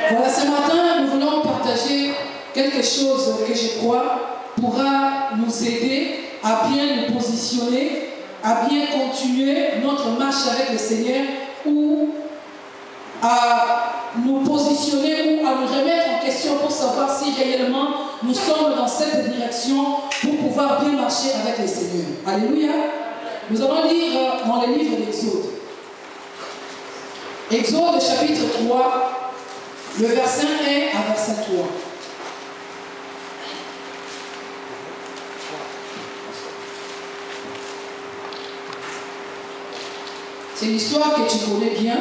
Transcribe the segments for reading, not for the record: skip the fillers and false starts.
Voilà, ce matin, nous voulons partager quelque chose que je crois pourra nous aider à bien nous positionner, à bien continuer notre marche avec le Seigneur ou à nous positionner ou à nous remettre en question pour savoir si réellement nous sommes dans cette direction pour pouvoir bien marcher avec le Seigneur. Alléluia. Nous allons lire dans le livre d'Exode. Exode chapitre 3, le verset 1 à verset 3. C'est l'histoire que tu connais bien,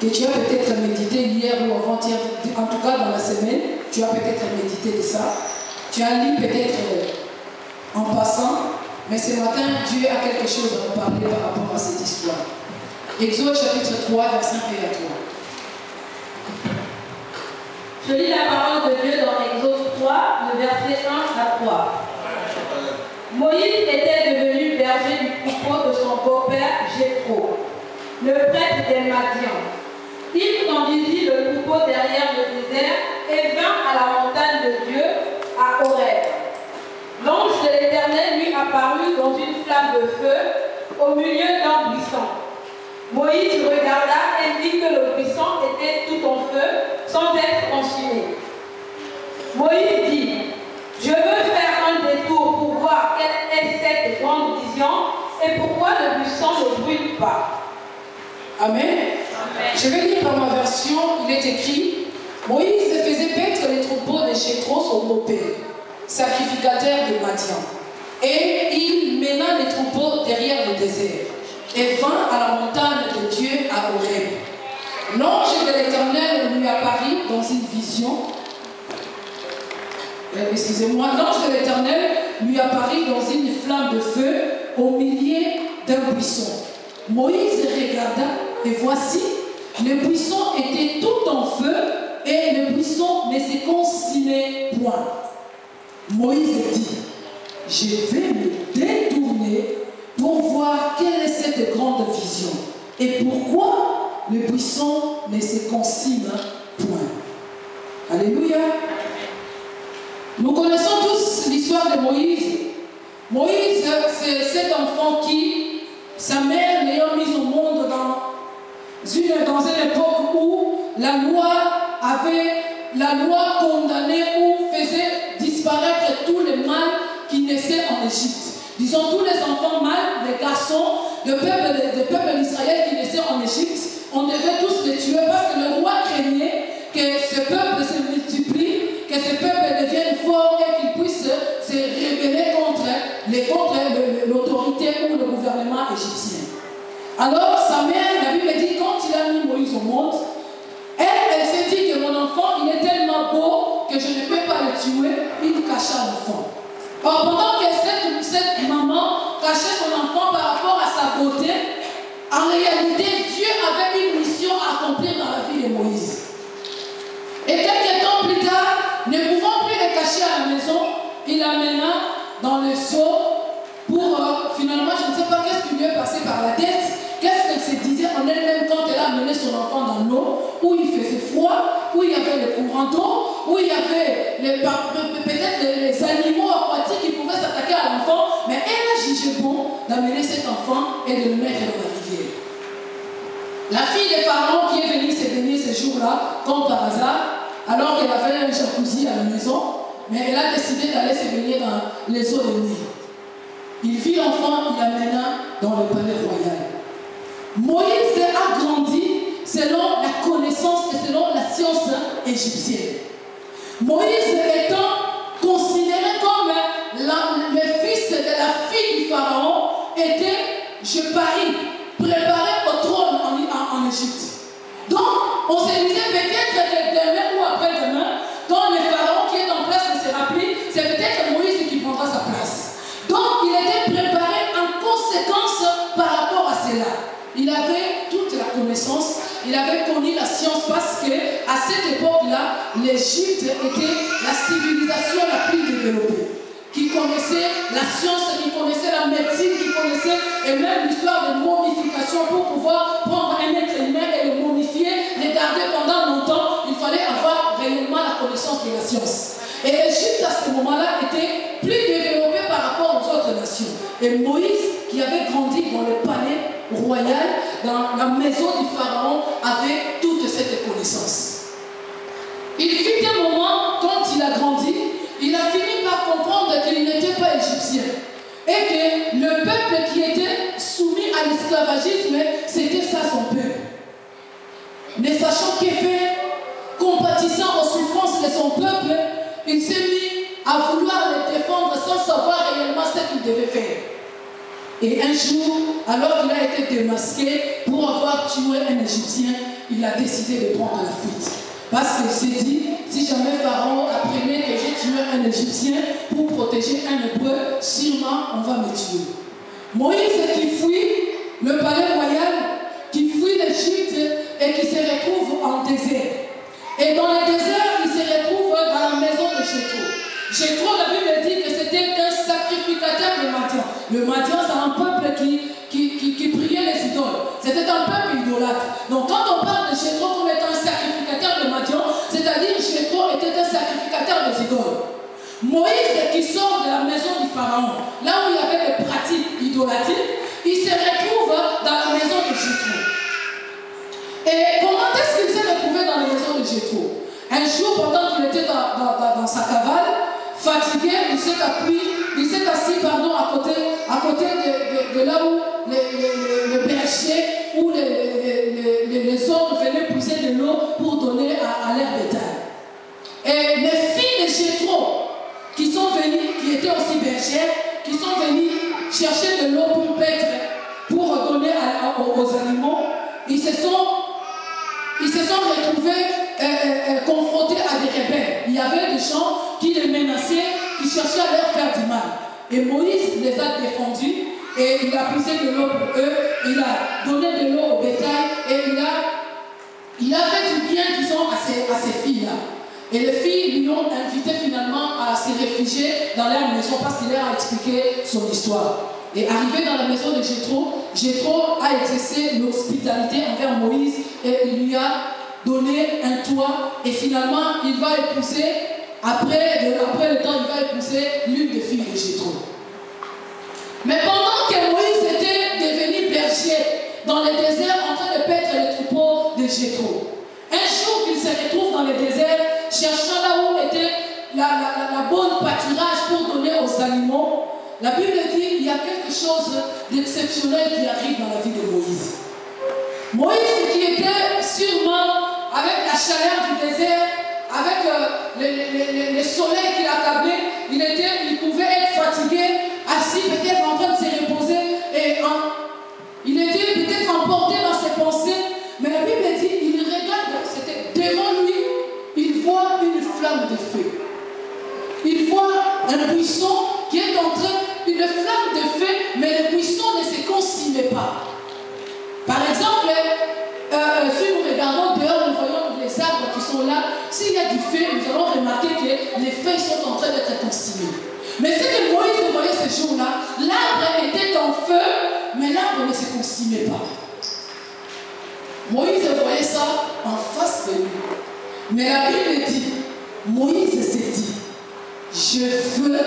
que tu as peut-être médité hier ou avant-hier, en tout cas dans la semaine, tu as peut-être médité de ça. Tu as lu peut-être en passant, mais ce matin, Dieu a quelque chose à nous parler par rapport à cette histoire. Exode chapitre 3, verset 1 à 3. Je lis la parole de Dieu dans Exode 3, le verset 1 à 3. Moïse était devenu berger du troupeau de son beau-père Jéthro, le prêtre des Madians. Il conduisit le troupeau derrière le désert et vint à la montagne de Dieu, à Horeb. L'ange de l'Éternel lui apparut dans une flamme de feu au milieu d'un buisson. Moïse regarda et vit que le buisson était tout en feu, sans être consumé. Moïse dit: je veux faire un détour pour voir quelle est cette grande vision et pourquoi le buisson ne brûle pas. Amen. Amen. Je vais lire dans ma version, il est écrit: Moïse faisait paître les troupeaux de Jéthro, son beau-père, sacrificateur de Madian. Et il mena les troupeaux derrière le désert et vint à la montagne de Dieu à Horeb. L'ange de l'Éternel lui apparut dans une vision. Excusez-moi, l'ange de l'Éternel lui apparut dans une flamme de feu au milieu d'un buisson. Moïse regarda et voici, le buisson était tout en feu et le buisson ne se consumait point. Moïse dit: je vais me détourner pour voir quelle est cette grande vision et pourquoi le buisson ne se consume point. Alléluia. Nous connaissons tous l'histoire de Moïse. Moïse, c'est cet enfant qui, sa mère l'ayant mis au monde dans une époque où la loi condamnait ou faisait disparaître tous les mâles qui naissaient en Égypte. Disons, tous les enfants mâles, les garçons, le peuple d'Israël qui naissaient en Égypte, on devait tous les tuer parce que le roi craignait que ce peuple se multiplie, que ce peuple devienne fort et qu'il puisse se rebeller contre l'autorité ou le gouvernement égyptien. Alors sa mère, la Bible dit, quand il a mis Moïse au monde, elle s'est dit que mon enfant, il est tellement beau que je ne peux pas le tuer, il cacha l'enfant. Or, pendant que cette maman cachait son enfant par rapport à sa beauté, en réalité, Dieu avait une mission à accomplir dans la vie de Moïse. Et quelques temps plus tard, ne pouvant plus le cacher à la maison, il l'amena dans le seau pour finalement, je ne sais pas qu'est-ce qui lui est passé par la tête, qu'est-ce qu'elle se disait en elle-même quand elle a amené son enfant dans l'eau, où il faisait froid, où il y avait le courant d'eau, où il y avait peut-être les animaux aquatiques qui pouvaient s'attaquer à l'enfant, mais elle a jugé bon d'amener cet enfant et de le mettre dans la rivière. La fille de Pharaon qui est venue se baigner ce jour-là, comme par hasard, alors qu'elle avait un jacuzzi à la maison, mais elle a décidé d'aller se baigner dans les eaux de Nil. Il vit l'enfant, il l'amena dans le palais royal. Moïse a grandi selon la connaissance et selon la science égyptienne. Moïse étant considéré comme le fils de la fille du Pharaon, était, je parie, préparé au trône en Égypte. Donc, on se disait peut-être que demain ou après-demain, quand le Pharaon qui est en place ne sera plus, c'est peut-être Moïse qui prendra sa place. Donc, il était préparé en conséquence par rapport à cela. Il avait toute la connaissance, il avait connu la science parce qu'à cette époque-là, l'Égypte était la civilisation la plus développée. Qui connaissait la science, qui connaissait la médecine, qui connaissait et même l'histoire de momification pour pouvoir prendre un être humain et le momifier, le garder pendant longtemps. Il fallait l'Égypte à ce moment-là était plus développée par rapport aux autres nations. Et Moïse, qui avait grandi dans le palais royal, dans la maison du Pharaon, avait toute cette connaissance. Il fut un moment, quand il a grandi, il a fini par comprendre qu'il n'était pas égyptien. Et que le peuple qui était soumis à l'esclavagisme, c'était ça son peuple. Ne sachant que faire, compatissant aux souffrances de son peuple, il s'est mis à vouloir les défendre sans savoir réellement ce qu'il devait faire. Et un jour, alors qu'il a été démasqué pour avoir tué un Égyptien, il a décidé de prendre la fuite. Parce qu'il s'est dit, si jamais Pharaon apprenait que j'ai tué un Égyptien pour protéger un Hébreu, sûrement on va me tuer. Moïse qui fuit le palais royal, qui fuit l'Égypte et qui se retrouve en désert. Et dans le désert, il se retrouve dans la maison de Jéthro. Jéthro, la Bible dit que c'était un sacrificateur de Madian. Le Madian, c'est un peuple qui priait les idoles. C'était un peuple idolâtre. Donc quand on parle de Jéthro comme étant un sacrificateur de Madian, c'est-à-dire Jéthro était un sacrificateur des idoles. Moïse qui sort de la maison du Pharaon, là où il y avait des pratiques idolâtriques, il se retrouve dans la maison de Jéthro. Et comment est-ce qu'il s'est retrouvé dans la maison de Jéthro? Un jour, pendant qu'il était dans sa cavale, fatigué, il s'est assis à côté de là où le berger, où les hommes venaient pousser de l'eau pour donner à leur bétail. Et les filles de Jéthro, qui sont venues, qui étaient aussi bergères, qui sont venues chercher de l'eau pour paître, pour donner aux animaux, ils se sont retrouvés confrontés à des rebelles. Il y avait des gens qui les menaçaient, qui cherchaient à leur faire du mal. Et Moïse les a défendus et il a poussé de l'eau pour eux, il a donné de l'eau au bétail et il a fait du bien, disons, à ces filles-là. Et les filles lui ont invité finalement à se réfugier dans leur maison parce qu'il leur a expliqué son histoire. Et arrivé dans la maison de Jéthro, Jéthro a exercé l'hospitalité envers Moïse et il lui a donné un toit. Et finalement, il va épouser, après le temps, il va épouser l'une des filles de Jéthro. Mais pendant que Moïse était devenu berger dans le désert en train de paître les troupeaux de Jéthro, un jour qu'il se retrouve dans le désert, cherchant là où était la bonne pâturage pour donner aux animaux, la Bible dit qu'il y a quelque chose d'exceptionnel qui arrive dans la vie de Moïse. Moïse qui était sûrement avec la chaleur du désert, avec le soleil qui l'accablait, il pouvait être fatigué, assis peut-être en train de se reposer, et il était peut-être emporté dans ses pensées, mais la Bible dit, il regarde, c'était devant lui, il voit une flamme de feu. Il voit un buisson qui est en train, une flamme de feu, mais le buisson ne se consumait pas. Par exemple, si nous regardons dehors, nous voyons les arbres qui sont là. S'il y a du feu, nous allons remarquer que les feuilles sont en train d'être consumées. Mais ce que Moïse voyait ce jour-là, l'arbre était en feu, mais l'arbre ne se consumait pas. Moïse voyait ça en face de lui. Mais la Bible dit, Moïse s'est dit, je veux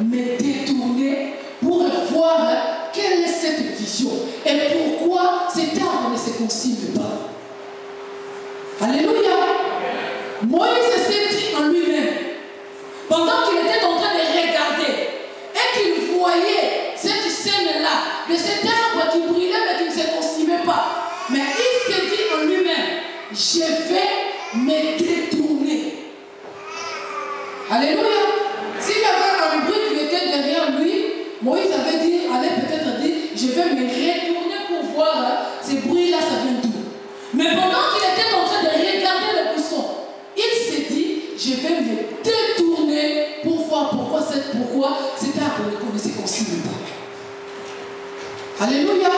me détourner pour voir quelle est cette vision et pourquoi cet arbre ne se consume pas. Alléluia. Moïse s'est dit en lui-même, pendant qu'il était en train de regarder et qu'il voyait cette scène-là, de cet arbre qui brillait mais qui ne se consumait pas, mais il s'est dit en lui-même, je vais me détourner. Alléluia. S'il y avait un bruit qui était derrière lui, Moïse avait peut-être dit, je vais me retourner pour voir ces bruits-là, ça vient d'où. Mais pendant qu'il était en train de regarder le buisson, il s'est dit, je vais me détourner pour voir pourquoi cet arbre ne se consume pas. Alléluia.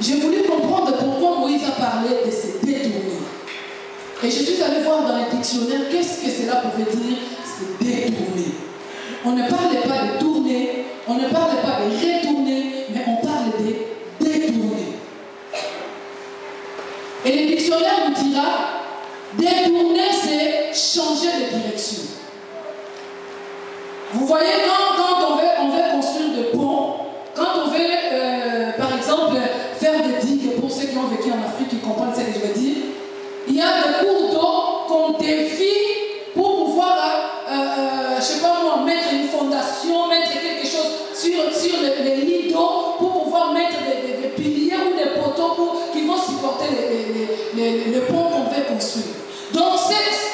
J'ai voulu comprendre pourquoi Moïse a parlé de se détourner. Et je suis allé voir dans les dictionnaires qu'est-ce que cela pouvait dire, se détourner. On ne parlait pas de tourner, on ne parlait pas de retourner, mais on parle de détourner. Et le dictionnaire nous dira, détourner, c'est changer de direction. Vous voyez, quand on veut construire des ponts, quand on veut, par exemple, faire des digues, pour ceux qui ont vécu en Afrique, qui comprennent ce que je veux dire, il y a des cours d'eau qu'on défie pour pouvoir, je ne sais pas moi, mettre une fondation, mettre quelque chose sur les lits d'eau pour pouvoir mettre des piliers ou des poteaux qui vont supporter le pont qu'on veut construire. Donc,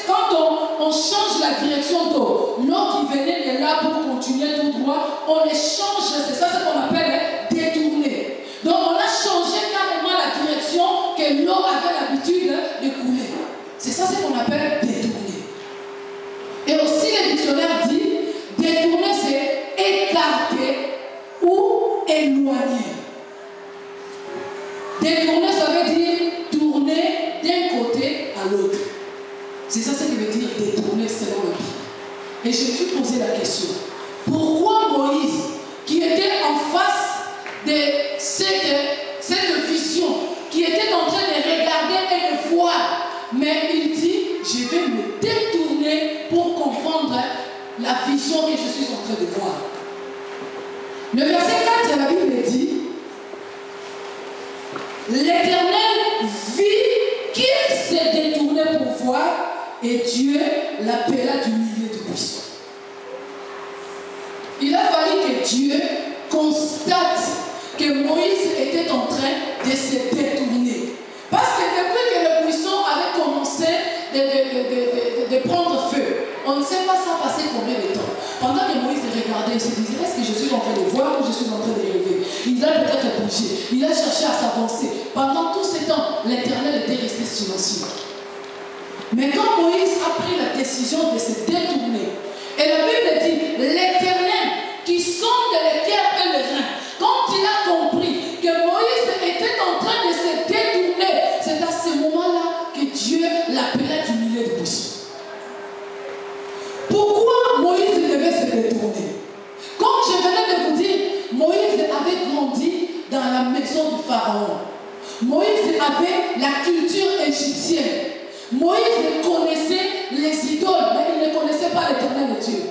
quand on change la direction d'eau, l'eau qui venait de là pour continuer tout droit, on les change, c'est ça ce qu'on appelle détourner. Donc, on a changé carrément la direction que l'eau avait l'habitude de couler. C'est ça ce qu'on appelle détourner. Et aussi, les dictionnaires disent, détourner, c'est écarter ou éloigner. Détourner, ça veut dire tourner d'un côté à l'autre. C'est ça ce qui veut dire détourner selon le Bible. Et je me suis posé la question. Pourquoi Moïse, qui était en face de cette vision, qui était en train de regarder et de voir, mais il dit, je vais me détourner pour comprendre la vision que je suis en train de voir. Le verset 4 de la Bible dit, l'Éternel vit qu'il s'est détourné pour voir, et Dieu l'appela du milieu du buisson. Il a fallu que Dieu constate que Moïse était en train de se détourner. Parce que depuis que le buisson avait commencé de prendre feu, on ne sait pas ça passer combien de temps. Pendant que Moïse regardait, il se disait, est-ce que je suis en train de voir ou je suis en train de rêver? Il a peut-être bougé, il a cherché à s'avancer. Pendant tout ce temps, l'Éternel était resté silencieux. Mais quand Moïse a pris la décision de se détourner, et la Bible dit, l'Éternel qui sonde les cœurs et les reins, quand il a compris que Moïse était en train de se détourner, c'est à ce moment-là que Dieu l'appelait du milieu du buisson. Pourquoi Moïse devait se détourner? Comme je venais de vous dire, Moïse avait grandi dans la maison du Pharaon. Moïse avait la culture égyptienne. Moïse connaissait les idoles, mais il ne connaissait pas l'Éternel Dieu.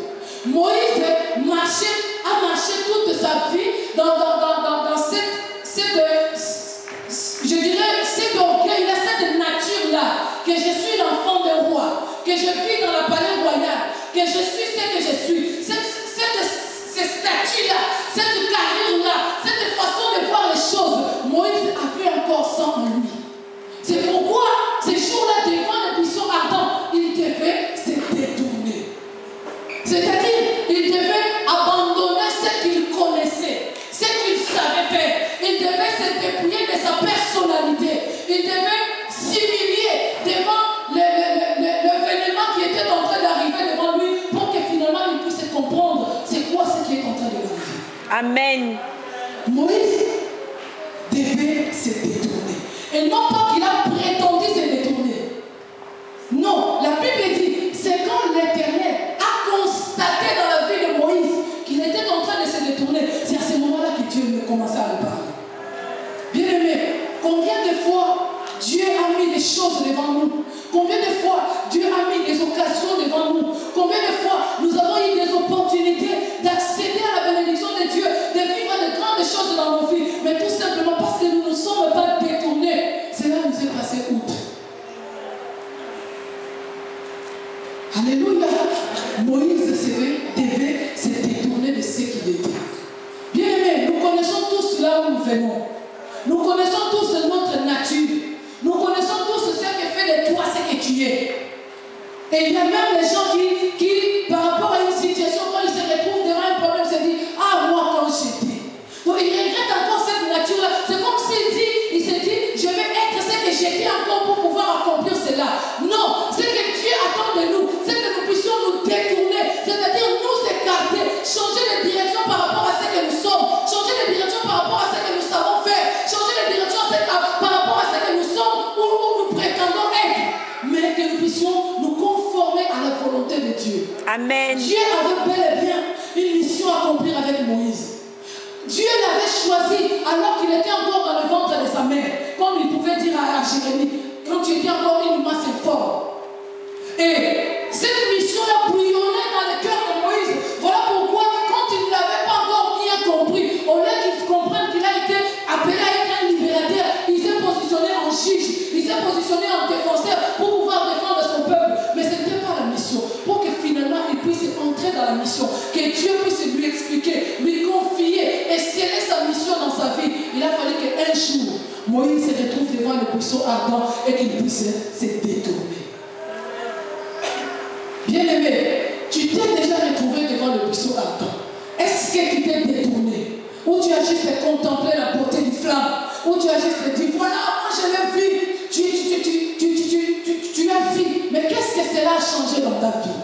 Moïse a marché toute sa vie dans cette je dirais, cet orgueil, cette nature-là, que je suis l'enfant d'un roi, que je vis dans la palais royal, que je suis ce que je suis, cette statue-là, cette carrière-là, cette façon de voir les choses, Moïse avait encore ça en lui. C'est pourquoi, ces jours-là, devant le buisson ardent, il devait se détourner. C'est-à-dire, il devait abandonner ce qu'il connaissait, ce qu'il savait faire. Il devait se dépouiller de sa personnalité. Il devait s'humilier devant l'événement qui était en train d'arriver devant lui pour que finalement il puisse comprendre c'est quoi ce qui est en train de l'arriver. Amen. Moïse devait se détourner. Et non pas qu'il a prétendu se détourner. Non, la Bible dit, c'est quand l'Éternel a constaté dans la vie de Moïse qu'il était en train de se détourner, c'est à ce moment-là que Dieu me commençait à lui parler. Bien aimé, combien de fois Dieu a mis des choses devant nous? Combien de fois Dieu a mis des occasions devant nous? Combien de fois nous avons eu des opportunités d'accéder à la bénédiction de Dieu, de vivre de grandes choses dans nos vies, mais tout simplement parce que nous ne sommes pas détournés, cela nous est passé outre. Alléluia. Moïse devait se détourner de ce qu'il était. Bien aimé, nous connaissons tous là où nous venons. Nous connaissons tous notre nature. Nous connaissons tous ce que fait de toi ce que tu es. Et il y a même les gens qui par rapport à une situation, quand ils se retrouvent devant un problème, se disent, ah moi quand j'étais. Donc ils regrettent encore cette nature-là. C'est comme s'il se dit, je vais être ce que j'étais encore pour pouvoir accomplir cela. Non, ce que Dieu attend de nous, c'est que nous puissions nous détourner, c'est-à-dire nous écarter, changer de direction par rapport à ce que nous sommes, changer de direction par rapport à ce que nous savons faire, changer de direction par rapport à ce que nous sommes ou nous prétendons être, mais que nous puissions nous conformer à la volonté de Dieu. Amen. Dieu avait bel et bien une mission à accomplir avec Moïse. Dieu l'avait choisi alors qu'il était encore dans le ventre de sa mère, comme il pouvait dire à Jérémie, quand tu étais encore une masse forte. Et cette mission-là bouillonnait dans le cœur de Moïse. Voilà pourquoi Moïse se retrouve devant le buisson ardent et qu'il puisse se détourner. Bien-aimé, tu t'es déjà retrouvé devant le buisson ardent. Est-ce que tu t'es détourné? Ou tu as juste contemplé la beauté du flamme? Ou tu as juste dit, voilà, moi je l'ai vu. Tu l'as vu. Mais qu'est-ce que cela a changé dans ta vie?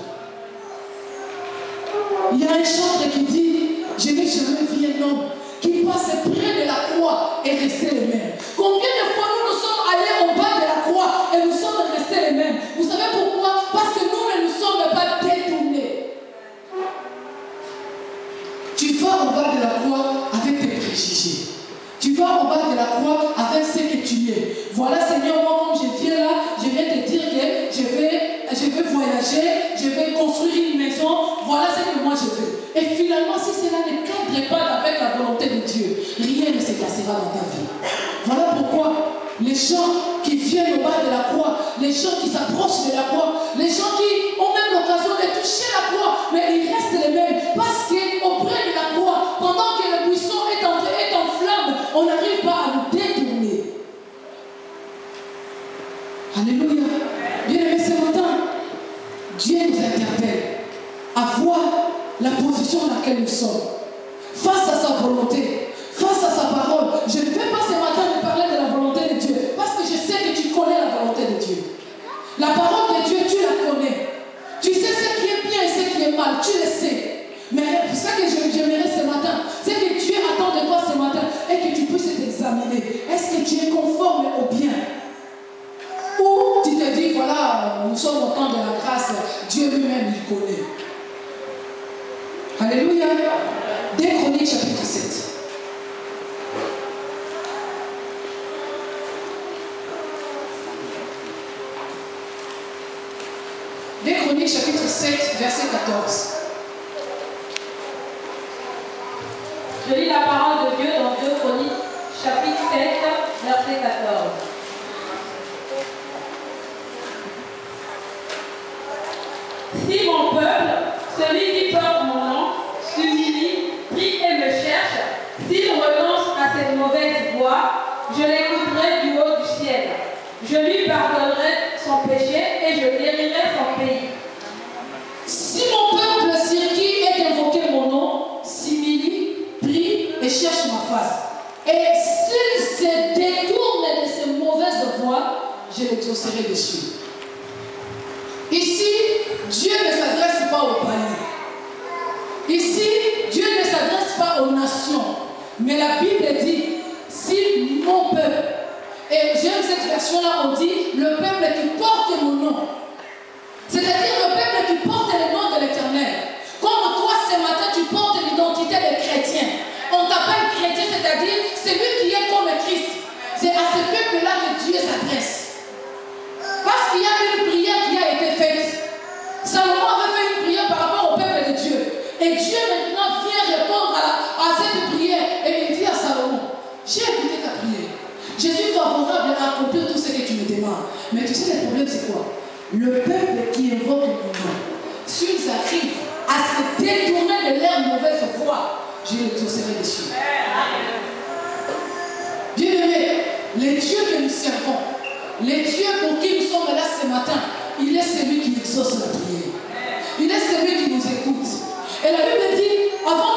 Il y a un chantre qui dit, je n'ai jamais vu un homme qui passe près de la croix et rester les mêmes. Combien de fois nous sommes allés au bas de la croix et nous sommes restés les mêmes? Vous savez pourquoi? Parce que nous ne nous sommes pas détournés. Tu vas au bas de la croix avec tes préjugés. Tu vas au bas de la croix avec ce que tu es. Voilà, Seigneur, moi, comme je viens là, je viens te dire que je vais voyager, je vais construire une maison. Voilà ce que moi je veux. Et finalement, si cela ne cadre pas avec la volonté de Dieu, rien ne se passera dans ta vie. Voilà pourquoi les gens qui viennent au bas de la croix, les gens qui s'approchent de la croix, les gens qui ont même l'occasion de toucher la croix, mais ils restent les mêmes. Parce qu'auprès de la croix, pendant que le buisson est en flamme, on n'arrive pas à nous détourner. Alléluia. Bien-aimé, ce matin, Dieu nous interpelle à voir la position dans laquelle nous sommes. Face à sa volonté, face à sa parole. Je ne vais pas ce matin te parler de la volonté de Dieu, parce que je sais que tu connais la volonté de Dieu. La parole de Dieu, tu la connais. Tu sais ce qui est bien et ce qui est mal, tu le sais. Mais ce que j'aimerais ce matin, c'est que Dieu attend de toi ce matin et que tu puisses t'examiner. Est-ce que tu es conforme au bien? Ou tu te dis, voilà, nous sommes au temps de la grâce, Dieu lui-même, il connaît. Alléluia. 2 Chroniques chapitre 7. Chroniques chapitre 7, verset 14. Je lis la parole de Dieu dans 2 Chroniques chapitre 7, verset 14. Si mon peuple, celui qui porte mon nom, s'humilie, prie et me cherche, s'il renonce à cette mauvaise voie, je l'écouterai du haut du ciel. Je lui pardonnerai son péché et je guérirai son pays. Si mon peuple sur qui est invoqué mon nom, s'humilie, prie et cherche ma face, et s'il se détourne de ces mauvaises voies, je l'exaucerai dessus. Ici, Dieu ne s'adresse pas aux païens. Ici, Dieu ne s'adresse pas aux nations. Mais la Bible dit, si mon peuple, et j'aime cette version-là, on dit, le peuple qui porte mon nom. C'est-à-dire le peuple qui porte le nom de l'Éternel. Comme toi, ce matin, tu portes l'identité de chrétien. On t'appelle chrétien, c'est-à-dire celui qui est comme Christ. C'est à ce peuple-là que Dieu s'adresse. Parce qu'il y a une prière qui a été faite. Salomon avait fait une prière par rapport au peuple de Dieu. Et Dieu maintenant vient répondre à cette prière. Et il dit à Salomon, j'ai écouté ta prière. Je suis favorable à accomplir tout ce que tu me demandes. Mais tu sais, le problème c'est quoi? Le peuple qui invoque mon nom, s'ils arrivent à se détourner de leur mauvaise voie, je l'exaucerai dessus. Bien-aimés, les dieux que nous servons, les dieux pour qui nous sommes là ce matin, il est celui qui exauce la prière. Il est celui qui nous écoute. Et la Bible dit, avant